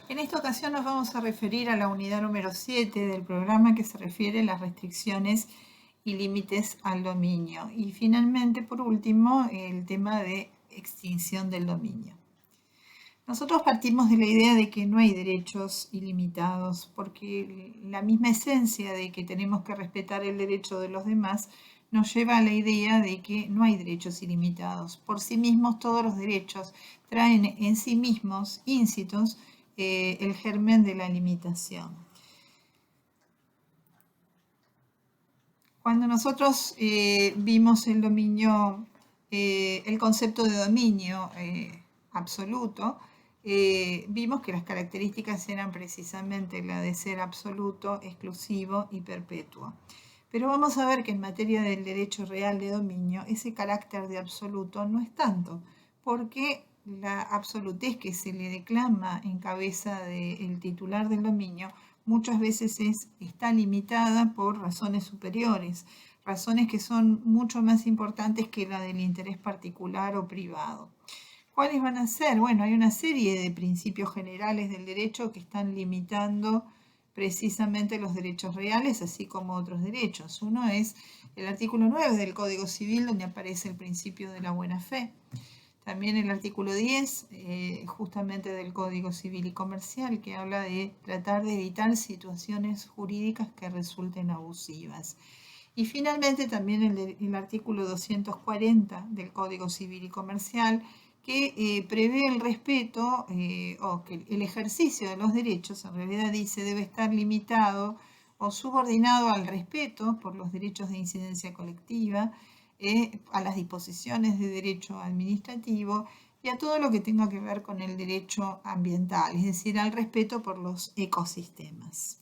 En esta ocasión nos vamos a referir a la unidad número 7 del programa, que se refiere a las restricciones y límites al dominio. Y finalmente, por último, el tema de extinción del dominio. Nosotros partimos de la idea de que no hay derechos ilimitados, porque la misma esencia de que tenemos que respetar el derecho de los demás nos lleva a la idea de que no hay derechos ilimitados. Por sí mismos, todos los derechos traen en sí mismos, íncitos, el germen de la limitación. Cuando nosotros vimos el dominio, el concepto de dominio absoluto, vimos que las características eran precisamente la de ser absoluto, exclusivo y perpetuo. Pero vamos a ver que en materia del derecho real de dominio, ese carácter de absoluto no es tanto, porque la absolutez que se le declama en cabeza del titular del dominio muchas veces está limitada por razones superiores, razones que son mucho más importantes que la del interés particular o privado. ¿Cuáles van a ser? Bueno, hay una serie de principios generales del derecho que están limitando precisamente los derechos reales, así como otros derechos. Uno es el artículo 9 del Código Civil, donde aparece el principio de la buena fe. También el artículo 10, justamente del Código Civil y Comercial, que habla de tratar de evitar situaciones jurídicas que resulten abusivas. Y finalmente también el artículo 240 del Código Civil y Comercial, que prevé el respeto o que el ejercicio de los derechos, en realidad dice, debe estar limitado o subordinado al respeto por los derechos de incidencia colectiva, a las disposiciones de derecho administrativo y a todo lo que tenga que ver con el derecho ambiental, es decir, al respeto por los ecosistemas.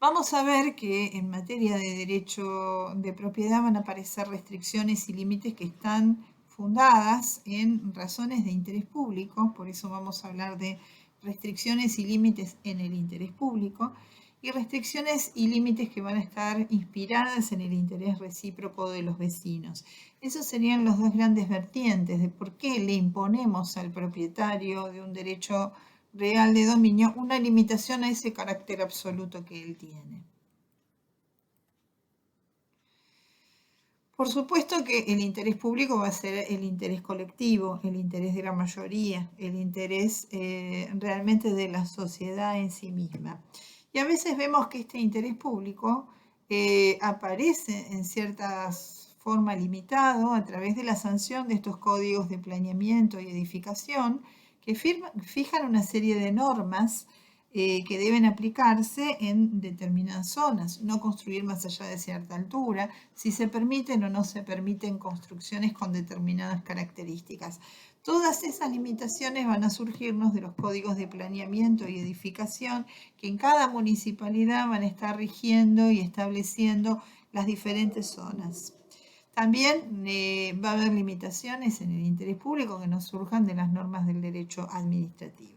Vamos a ver que en materia de derecho de propiedad van a aparecer restricciones y límites que están fundadas en razones de interés público, por eso vamos a hablar de restricciones y límites en el interés público, y restricciones y límites que van a estar inspiradas en el interés recíproco de los vecinos. Esos serían los dos grandes vertientes de por qué le imponemos al propietario de un derecho real de dominio una limitación a ese carácter absoluto que él tiene. Por supuesto que el interés público va a ser el interés colectivo, el interés de la mayoría, el interés realmente de la sociedad en sí misma. Y a veces vemos que este interés público aparece en cierta forma limitado a través de la sanción de estos códigos de planeamiento y edificación que fijan una serie de normas que deben aplicarse en determinadas zonas, no construir más allá de cierta altura, si se permiten o no se permiten construcciones con determinadas características. Todas esas limitaciones van a surgirnos de los códigos de planeamiento y edificación que en cada municipalidad van a estar rigiendo y estableciendo las diferentes zonas. También va a haber limitaciones en el interés público que nos surjan de las normas del derecho administrativo.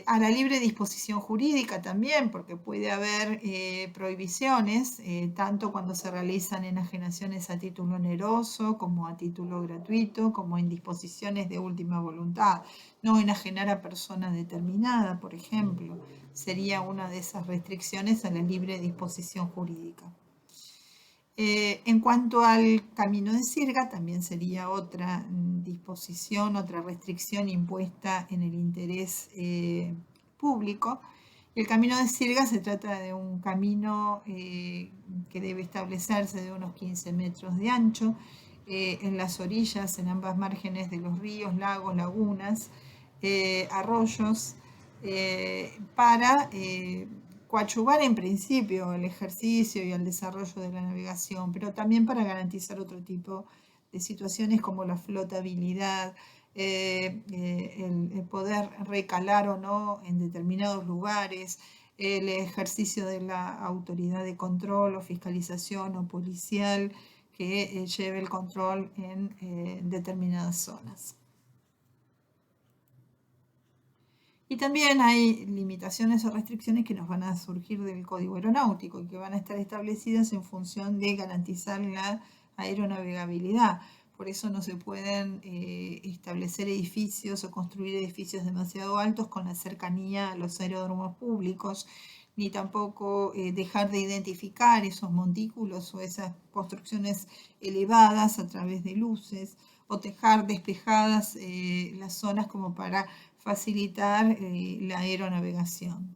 A la libre disposición jurídica también, porque puede haber prohibiciones, tanto cuando se realizan enajenaciones a título oneroso, como a título gratuito, como en disposiciones de última voluntad. No enajenar a persona determinada, por ejemplo, sería una de esas restricciones a la libre disposición jurídica. En cuanto al camino de sirga, también sería otra disposición, otra restricción impuesta en el interés público. El camino de sirga se trata de un camino que debe establecerse de unos 15 metros de ancho, en las orillas, en ambas márgenes de los ríos, lagos, lagunas, arroyos, para coadyuvar en principio el ejercicio y el desarrollo de la navegación, pero también para garantizar otro tipo de situaciones como la flotabilidad, el poder recalar o no en determinados lugares, el ejercicio de la autoridad de control o fiscalización o policial que lleve el control en determinadas zonas. Y también hay limitaciones o restricciones que nos van a surgir del código aeronáutico y que van a estar establecidas en función de garantizar la aeronavegabilidad. por eso no se pueden establecer edificios o construir edificios demasiado altos con la cercanía a los aeródromos públicos, ni tampoco dejar de identificar esos montículos o esas construcciones elevadas a través de luces, o dejar despejadas las zonas como para facilitar la aeronavegación.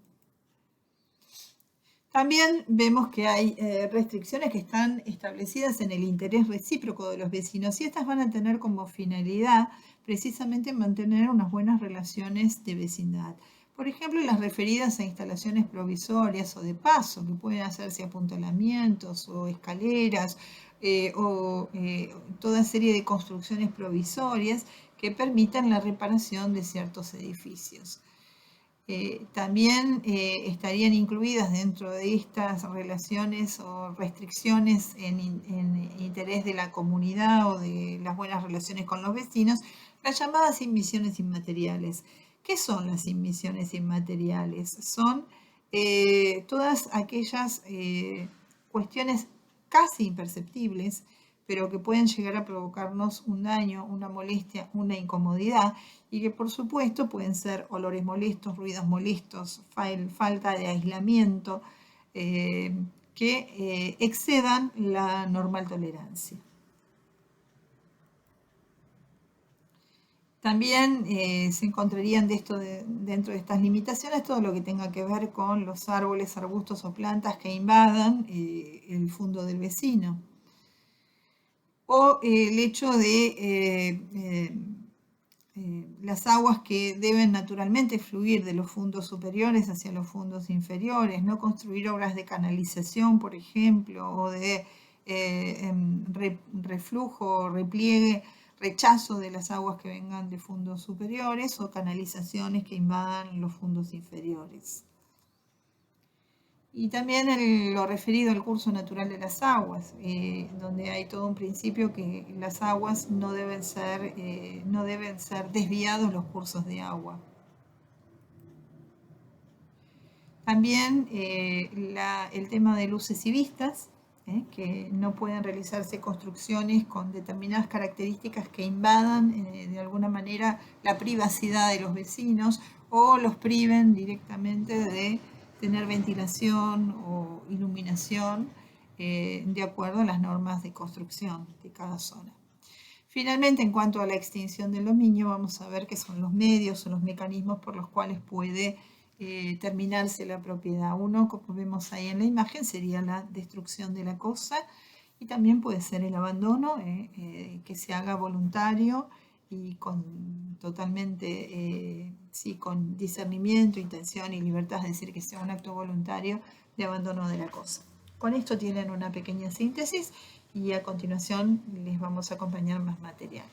También vemos que hay restricciones que están establecidas en el interés recíproco de los vecinos, y estas van a tener como finalidad precisamente mantener unas buenas relaciones de vecindad. Por ejemplo, las referidas a instalaciones provisorias o de paso, que pueden hacerse apuntalamientos o escaleras o toda serie de construcciones provisorias que permitan la reparación de ciertos edificios. También estarían incluidas dentro de estas relaciones o restricciones en interés de la comunidad o de las buenas relaciones con los vecinos, las llamadas inmisiones inmateriales. ¿Qué son las inmisiones inmateriales? Son todas aquellas cuestiones casi imperceptibles, pero que pueden llegar a provocarnos un daño, una molestia, una incomodidad, y que por supuesto pueden ser olores molestos, ruidos molestos, falta de aislamiento, que excedan la normal tolerancia. También se encontrarían dentro de estas limitaciones todo lo que tenga que ver con los árboles, arbustos o plantas que invadan el fondo del vecino. O el hecho de las aguas que deben naturalmente fluir de los fondos superiores hacia los fondos inferiores, no construir obras de canalización, por ejemplo, o de reflujo, repliegue, rechazo de las aguas que vengan de fondos superiores, o canalizaciones que invadan los fondos inferiores. Y también lo referido al curso natural de las aguas, donde hay todo un principio que las aguas no deben ser desviados los cursos de agua. También el tema de luces y vistas, que no pueden realizarse construcciones con determinadas características que invadan de alguna manera la privacidad de los vecinos o los priven directamente de tener ventilación o iluminación de acuerdo a las normas de construcción de cada zona. Finalmente, en cuanto a la extinción del dominio, vamos a ver qué son los medios o los mecanismos por los cuales puede terminarse la propiedad. Uno, como vemos ahí en la imagen, sería la destrucción de la cosa, y también puede ser el abandono, que se haga voluntario y totalmente con discernimiento, intención y libertad, es decir, que sea un acto voluntario de abandono de la cosa. Con esto tienen una pequeña síntesis y a continuación les vamos a acompañar más material.